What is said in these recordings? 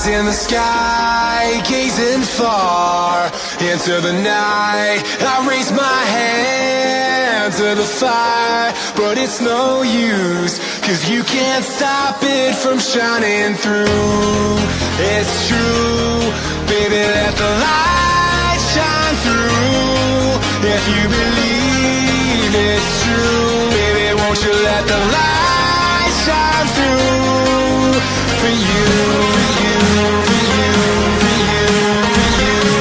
in the sky, gazing far into the night. I raise my hand to the fire, but it's no use, 'cause you can't stop it from shining through. It's true, baby, let the light shine through. If you believe it's true, baby, won't you let the light shine through for you, for you, for you, for you, for you, for you,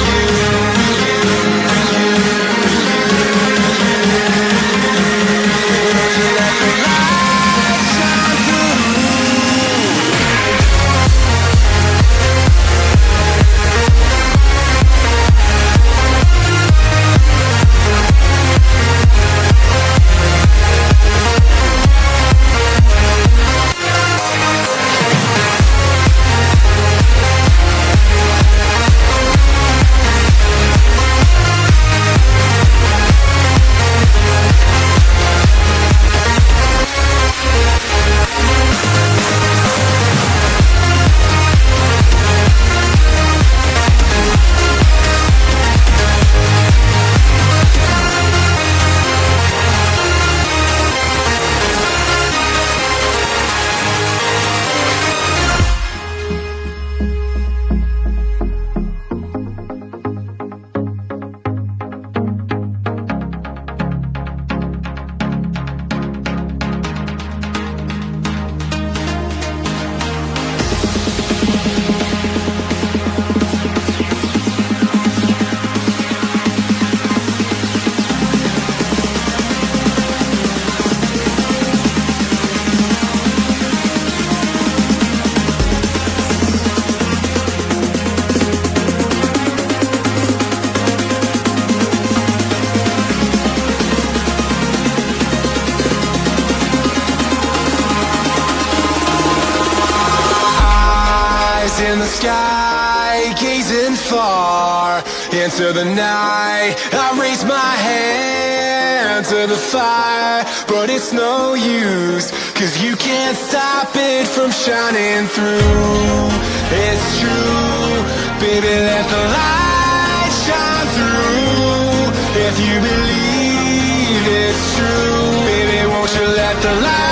for you, for you, for you, let the light shine through. In the sky, gazing far into the night. I raise my hand to the fire, but it's no use, 'cause you can't stop it from shining through. It's true, baby, let the light shine through. If you believe it's true, baby, won't you let the light